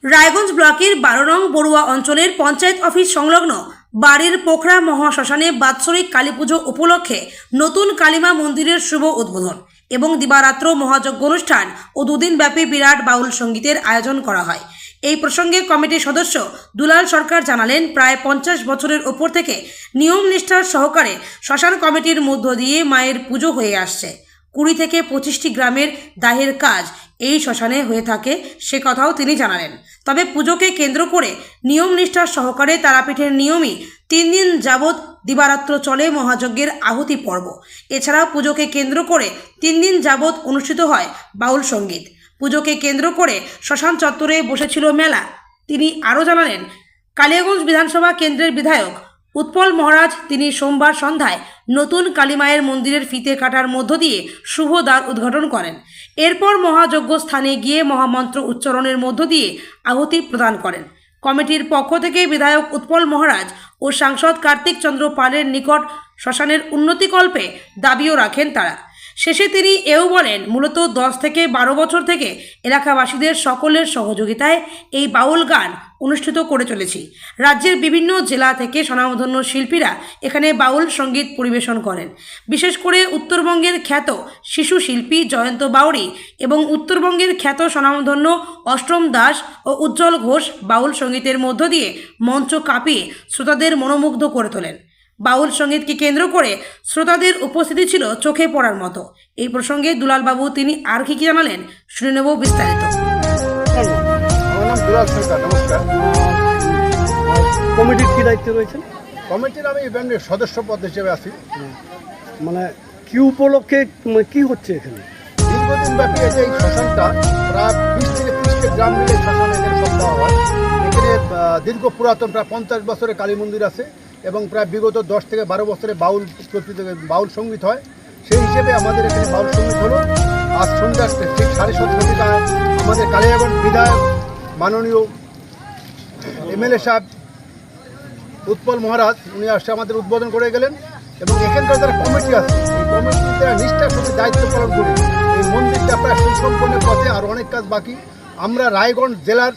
রায়গঞ্জ ব্লকের 12 নং বড়ুয়া অঞ্চলের পঞ্চায়েত অফিস সংলগ্ন বাড়ির পোখরা মহাশ্মশানে বাৎসরিক কালীপুজো উপলক্ষে নতুন কালীমা মন্দিরের শুভ উদ্বোধন এবং দিবারাত্র মহাযজ্ঞ অনুষ্ঠান ও দুদিনব্যাপী বিরাট বাউল সঙ্গীতের আয়োজন করা হয়। এই প্রসঙ্গে কমিটির সদস্য দুলাল সরকার জানালেন, প্রায় 50 বছরের ওপর থেকে নিয়ম নিষ্ঠার সহকারে শ্মশান কমিটির মধ্য দিয়ে মায়ের পুজো হয়ে আসছে। 20 থেকে 25টি গ্রামের দাহের কাজ এই শ্মশানে হয়ে থাকে, সে কথাও তিনি জানালেন। তবে পুজোকে কেন্দ্র করে নিয়ম নিষ্ঠার সহকারে তারাপীঠের নিয়মই 3 দিন যাবৎ দিবারাত্র চলে মহাযজ্ঞের আহুতি পর্ব। এছাড়াও পুজোকে কেন্দ্র করে 3 দিন যাবৎ অনুষ্ঠিত হয় বাউল সঙ্গীত। পুজোকে কেন্দ্র করে শ্মশান চত্বরে বসেছিল মেলা। তিনি আরও জানালেন, কালিয়াগঞ্জ বিধানসভা কেন্দ্রের বিধায়ক উৎপল মহারাজ তিনি সোমবার সন্ধ্যায় নতুন কালীমায়ের মন্দিরের ফিতে কাটার মধ্য দিয়ে শুভ দ্বার উদ্ঘাটন করেন। এরপর মহাযজ্ঞ স্থানে গিয়ে মহামন্ত্র উচ্চারণের মধ্য দিয়ে আহুতি প্রদান করেন। কমিটির পক্ষ থেকে বিধায়ক উৎপল মহারাজ ও সাংসদ কার্তিক চন্দ্র পালের নিকট শ্মশানের উন্নতিকল্পে দাবিও রাখেন তারা। শেষে তিনি এও বলেন, মূলত 10 থেকে 12 বছর থেকে এলাকাবাসীদের সকলের সহযোগিতায় এই বাউল গান অনুষ্ঠিত করে চলেছি। রাজ্যের বিভিন্ন জেলা থেকে স্বনামধন্য শিল্পীরা এখানে বাউল সঙ্গীত পরিবেশন করেন। বিশেষ করে উত্তরবঙ্গের খ্যাত শিশু শিল্পী জয়ন্ত বাউরি এবং উত্তরবঙ্গের খ্যাত স্বনামধন্য অষ্টম দাস ও উজ্জ্বল ঘোষ বাউল সঙ্গীতের মধ্য দিয়ে মঞ্চ কাঁপিয়ে শ্রোতাদের মনোমুগ্ধ করে তোলেন। বাউল সঙ্গীতকে কেন্দ্র করে শ্রোতাদের উপস্থিতি ছিল চোখে পড়ার মতো। এই প্রসঙ্গে দুলালবাবু তিনি আর কি জানালেন শুনে নেব বিস্তারিত। আমার নাম দুলাল সরকার, নমস্কার। কমিটির কি দায়িত্ব রয়েছে? কমিটির আমি ইভেন্টের সদস্য পদ হিসেবে আছি। মানে কি উপলক্ষে কি হচ্ছে এখানে? দীর্ঘদিন ব্যাপী এই শ্মশানটা প্রায় 20 থেকে 30টি গ্রাম মিলে শ্মশান এখানে সব দেওয়া হয়। এখানে দীর্ঘ পুরাতন প্রায় 50 বছরের কালী মন্দির আছে এবং প্রায় বিগত 10 থেকে 12 বছরে বাউল সঙ্গীত হয়। সেই হিসেবে আমাদের এখানে বাউল সঙ্গীত হলো। আজ সন্ধ্যা ঠিক 7:30টায় আমাদের কালিয়াগঞ্জ বিধায়ক মাননীয় এমএলএ সাহেব উৎপল মহারাজ উনি আসছে আমাদের উদ্বোধন করে গেলেন এবং এখানকার যারা কমিটি আছে এই কমিটিতে নিষ্ঠার সাথে দায়িত্ব পালন করি। এই মন্দিরটা প্রায় সুসম্পন্নের পথে আর অনেক কাজ বাকি। আমরা রায়গঞ্জ জেলার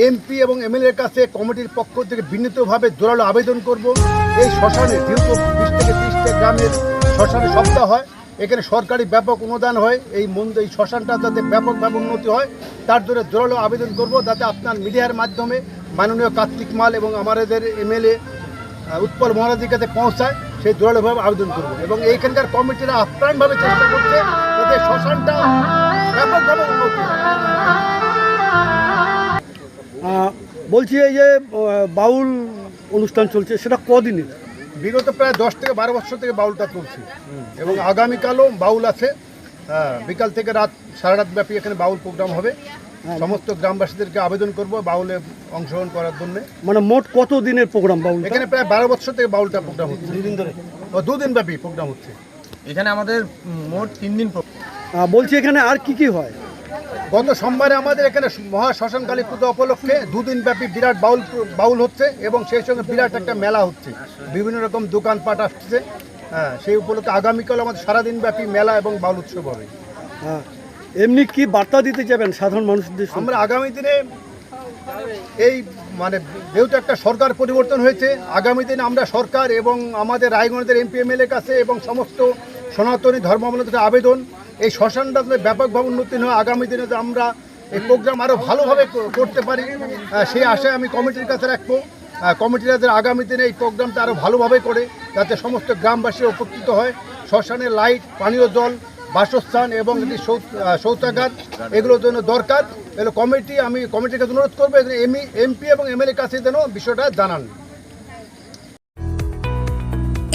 এমপি এবং এমএলএর কাছে কমিটির পক্ষ থেকে বিনীতভাবে জোরালো আবেদন করব, এই শ্মশানে যেহেতু 20 থেকে 30টা গ্রামের শ্মশানে সপ্তাহ হয়, এখানে সরকারি ব্যাপক অনুদান হয়, এই শ্মশানটা যাতে ব্যাপকভাবে উন্নতি হয় তার জন্য জোরালো আবেদন করব, যাতে আপনার মিডিয়ার মাধ্যমে মাননীয় কার্তিক মাল এবং আমাদের এমএলএ উৎপল মহারাজের কাছে পৌঁছায়, সেই জোরালোভাবে আবেদন করব। এবং এইখানকার কমিটিরা আপ্রাণভাবে চেষ্টা করছে যাতে শ্মশানটা ব্যাপকভাবে উন্নতি হয়। বলছি এই যে বাউল অনুষ্ঠান চলছে সেটা কদিনের? বিগত প্রায় 10 থেকে 12 বছর থেকে বাউলটা চলছে এবং আগামীকালও বাউল আছে। বিকাল থেকে সারা রাত ব্যাপী এখানে বাউল প্রোগ্রাম হবে। সমস্ত গ্রামবাসীদেরকে আবেদন করব বাউলে অংশগ্রহণ করার জন্য। মানে মোট কত দিনের প্রোগ্রাম বাউল? এখানে প্রায় 12 বছর থেকে বাউলটা প্রোগ্রাম হচ্ছে। 2 দিন ধরে 2 দিন ব্যাপী প্রোগ্রাম হচ্ছে। এখানে আমাদের মোট 3 দিন। বলছি এখানে আর কি কি হয়? গত সোমবারে আমাদের এখানে মহা শ্মশান কালী পুজো উপলক্ষে 2 দিন ব্যাপী বিরাট বাউল হচ্ছে এবং সেই সঙ্গে বিরাট একটা মেলা হচ্ছে, বিভিন্ন রকম দোকানপাট আসছে। সেই উপলক্ষে আগামীকাল আমাদের সারাদিন ব্যাপী মেলা এবং বাউল উৎসব হবে। এমনি কি বার্তা দিতে যাবেন সাধারণ মানুষদের? আমরা আগামী দিনে এই যেহেতু একটা সরকার পরিবর্তন হয়েছে, আগামী দিনে আমরা সরকার এবং আমাদের রায়গঞ্জের এমপি এমএলএ কাছে এবং সমস্ত সনাতনী ধর্মাবলম্বীদের আবেদন, এই শ্মশানটা ব্যাপকভাবে উন্নতি হয়, আগামী দিনে আমরা এই প্রোগ্রাম আরও ভালোভাবে করতে পারি সেই আশায় আমি কমিটির কাছে রাখবো। কমিটিরা আগামী দিনে এই প্রোগ্রামটা আরও ভালোভাবে করে যাতে সমস্ত গ্রামবাসী উপকৃত হয়। শ্মশানে লাইট, পানীয় জল, বাসস্থান এবং শৌচাগার এগুলোর জন্য দরকার। এগুলো আমি কমিটির কাছে অনুরোধ করবো এমপি এবং এমএলএ কাছে যেন বিষয়টা জানান।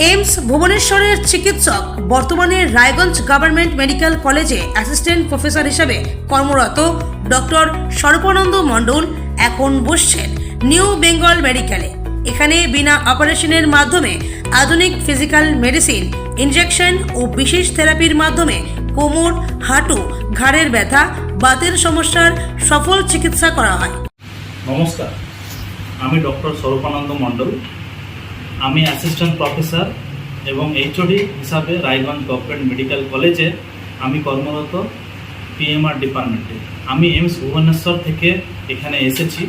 এইমস ভুবনেশ্বরের চিকিৎসক বর্তমানে রায়গঞ্জ গভর্নমেন্ট মেডিকেল কলেজে অ্যাসিস্ট্যান্ট প্রফেসর হিসেবে কর্মরত ডক্টর সর্বানন্দ মণ্ডল এখন বসছেন নিউ বেঙ্গল মেডিকেলে। এখানে বিনা অপারেশনের মাধ্যমে আধুনিক ফিজিক্যাল মেডিসিন, ইনজেকশন ও বিশেষ থেরাপির মাধ্যমে কোমর, হাঁটু, ঘাড়ের ব্যথা, বাতের সমস্যার সফল চিকিৎসা করা হয়। নমস্কার, আমি ডক্টর সর্বানন্দ মণ্ডল। আমি অ্যাসিস্ট্যান্ট প্রফেসর এবং এইচওডি হিসাবে রায়গঞ্জ গভর্নমেন্ট মেডিকেল কলেজে আমি কর্মরত পিএমআর ডিপার্টমেন্টে। আমি এইমস ভুবনেশ্বর থেকে এখানে এসেছি।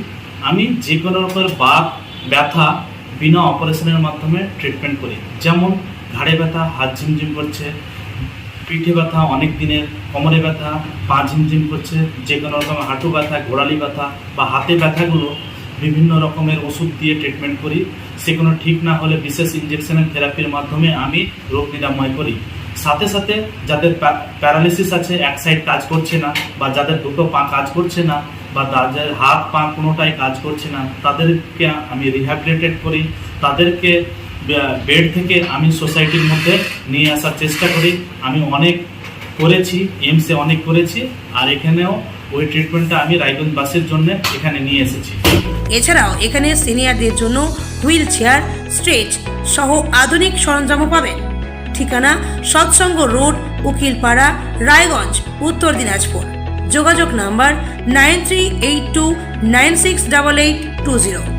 আমি যে কোনো রকমের বাত ব্যথা বিনা অপারেশনের মাধ্যমে ট্রিটমেন্ট করি। যেমন ঘাড়ে ব্যথা, হাত ঝিমঝিম করছে, পিঠে ব্যথা অনেক দিনের, কোমরে ব্যথা, পা ঝিমঝিম করছে, যে কোনো রকমের হাঁটু ব্যথা, গোড়ালি ব্যথা বা হাতে ব্যথাগুলো বিভিন্ন রকমের ওষুধ দিয়ে ট্রিটমেন্ট করি। সেগুলো ঠিক না হলে বিশেষ ইঞ্জেকশনের থেরাপির মাধ্যমে আমি রোগ নিরাময় করি। সাথে সাথে যাদের প্যারালিসিস আছে, এক সাইড কাজ করছে না, বা যাদের দুটো পা কাজ করছে না, বা যাদের হাত পা কোনোটাই কাজ করছে না, তাদেরকে আমি রিহ্যাবিলিটেট করি। তাদেরকে বেড থেকে আমি সোসাইটির মধ্যে নিয়ে আসার চেষ্টা করি। আমি অনেক করেছি, এইমসে অনেক করেছি, আর এখানেও ওই ট্রিটমেন্টটা আমি রায়গঞ্জবাসীর জন্য এখানে নিয়ে এসেছি। এছাড়াও এখানে সিনিয়রদের জন্য হুইল চেয়ার, স্ট্রেচ সহ আধুনিক সরঞ্জামও পাবেন। ঠিকানা সৎসঙ্গ রোড, উকিলপাড়া, রায়গঞ্জ, উত্তর দিনাজপুর। যোগাযোগ নাম্বার 9382968820।